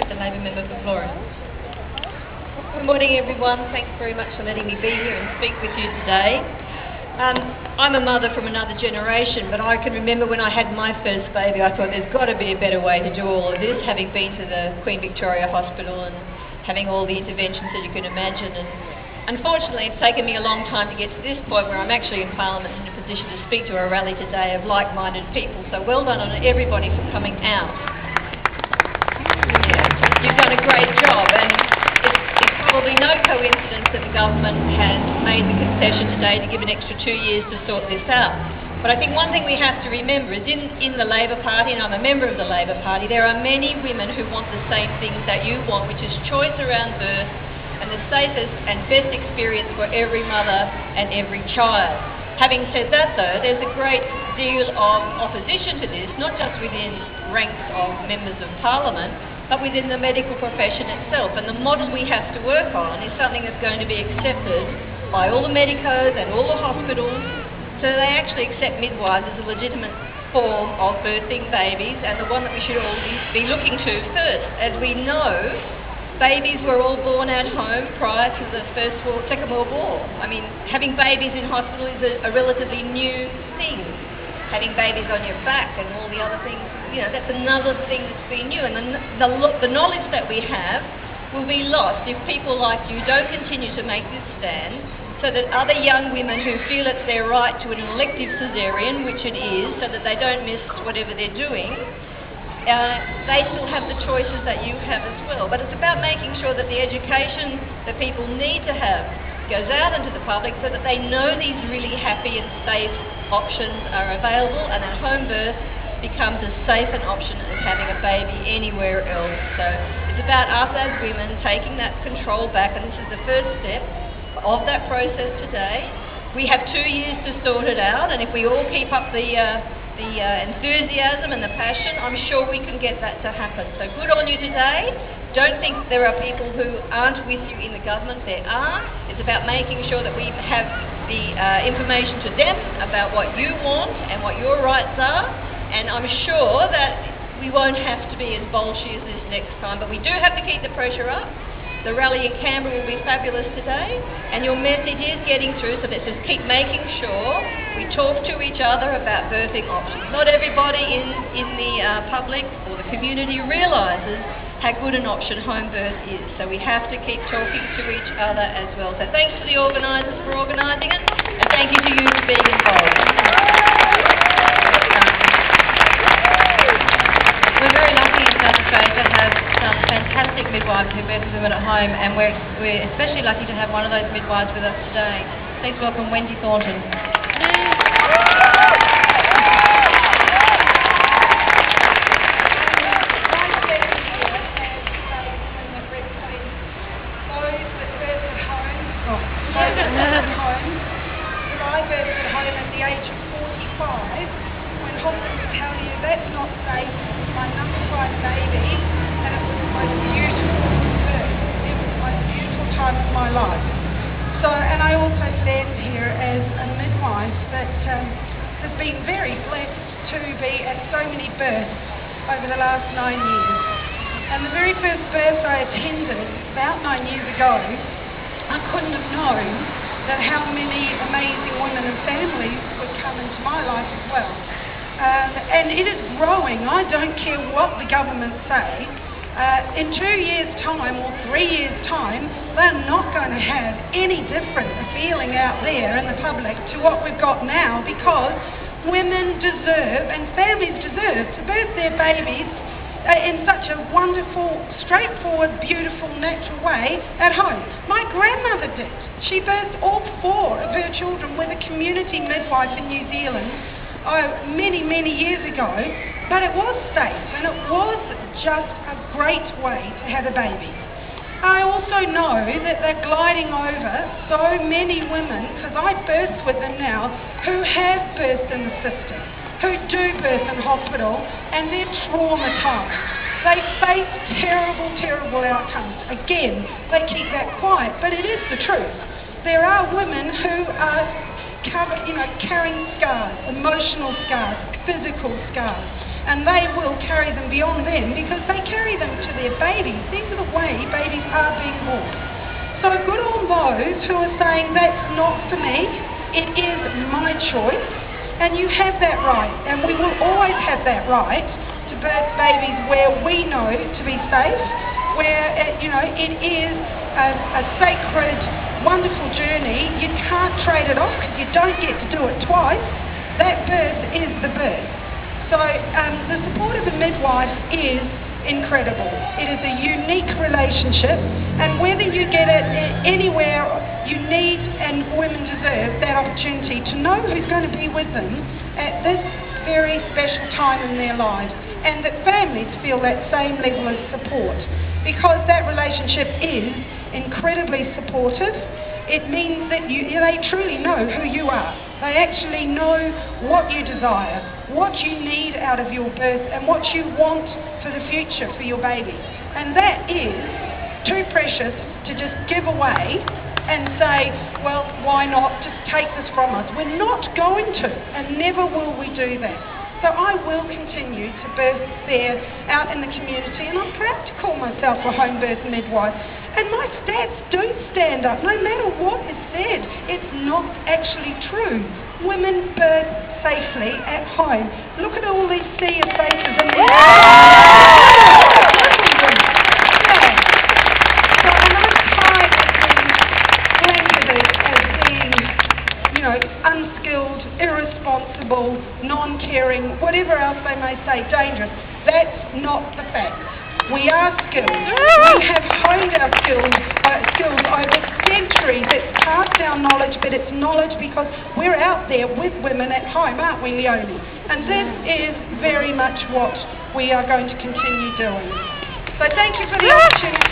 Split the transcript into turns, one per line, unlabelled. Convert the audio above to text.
the Labor member for Florence. Good morning, everyone. Thanks very much for letting me be here and speak with you today. I'm a mother from another generation, but I can remember when I had my first baby, I thought there's got to be a better way to do all of this, having been to the Queen Victoria Hospital and having all the interventions that you can imagine. And unfortunately, it's taken me a long time to get to this point where I'm actually in Parliament in a position to speak to a rally today of like-minded people. So well done on everybody for coming out. Yeah, you've done a great job, and it's probably no coincidence that the government has made the concession today to give an extra 2 years to sort this out. But I think one thing we have to remember is in the Labor Party, and I'm a member of the Labor Party, there are many women who want the same things that you want, which is choice around birth and the safest and best experience for every mother and every child. Having said that, though, there's a great deal of opposition to this, not just within ranks of members of Parliament, but within the medical profession itself. And the model we have to work on is something that's going to be accepted by all the medicos and all the hospitals, so they actually accept midwives as a legitimate form of birthing babies, and the one that we should all be looking to first. As we know, babies were all born at home prior to the Second World War. I mean, having babies in hospital is a relatively new thing. Having babies on your back and all the other things, you know, that's another thing that's been new. And the knowledge that we have will be lost if people like you don't continue to make this stand, so that other young women who feel it's their right to an elective caesarean, which it is, so that they don't miss whatever they're doing, they still have the choices that you have as well. But it's about making sure that the education that people need to have goes out into the public so that they know these really happy and safe options are available, and that home birth becomes as safe an option as having a baby anywhere else. So it's about us as women taking that control back, and this is the first step of that process today. We have 2 years to sort it out, and if we all keep up the enthusiasm and the passion, I'm sure we can get that to happen. So good on you today. Don't think there are people who aren't with you in the government. There are. It's about making sure that we have the information to them about what you want and what your rights are, and I'm sure that we won't have to be as bolshy as this next time, but we do have to keep the pressure up. The rally in Canberra will be fabulous today, and your message is getting through, so let's just keep making sure we talk to each other about birthing options. Not everybody in the public or the community realises how good an option home birth is, so we have to keep talking to each other as well. So thanks to the organisers for organising it, and thank you to you for being involved. We're very lucky in South Australia to have some fantastic midwives who birth women at home, and we're especially lucky to have one of those midwives with us today. Please welcome Wendy Thornton.
Over the last 9 years. And the very first birth I attended about 9 years ago, I couldn't have known that how many amazing women and families would come into my life as well. And it is growing. I don't care what the government say. In 2 years' time or 3 years' time, they're not going to have any different feeling out there in the public to what we've got now, because women deserve and families deserve to birth their babies in such a wonderful, straightforward, beautiful, natural way at home. My grandmother did. She birthed all 4 of her children with a community midwife in New Zealand many, many years ago, but it was safe and it was just a great way to have a baby. I also know that they're gliding over so many women, because I birth with them now, who have birthed in the system, who do birth in hospital, and they're traumatised. They face terrible, terrible outcomes. Again, they keep that quiet, but it is the truth. There are women who are carrying scars, emotional scars, physical scars. and they will carry them beyond them because they carry them to their babies. These are the way babies are being born. So good on those who are saying that's not for me, it is my choice, and you have that right, and we will always have that right to birth babies where we know to be safe, where it is a sacred, wonderful journey. You can't trade it off because you don't get to do it twice. That birth is the birth. So the support of a midwife is incredible. It is a unique relationship, and whether you get it anywhere, you need and women deserve that opportunity to know who's going to be with them at this very special time in their lives, and that families feel that same level of support, because that relationship is incredibly supportive. It means that they truly know who you are. They actually know what you desire, what you need out of your birth, and what you want for the future for your baby. And that is too precious to just give away and say, well, why not just take this from us? We're not going to, and never will we do that. So I will continue to birth there out in the community, and I'm proud to call myself a home birth midwife. And my stats do stand up, no matter what is said. It's not actually true. Women birth safely at home. Look at all these sea of faces in there. So, and I'm tired of being blanketed as being, unskilled, irresponsible, non-caring, whatever else they may say, dangerous. That's not the fact. We are skilled. We have honed our skills over centuries. It's passed down knowledge, but it's knowledge because we're out there with women at home, aren't we, Leonie? And this is very much what we are going to continue doing. So thank you for the opportunity.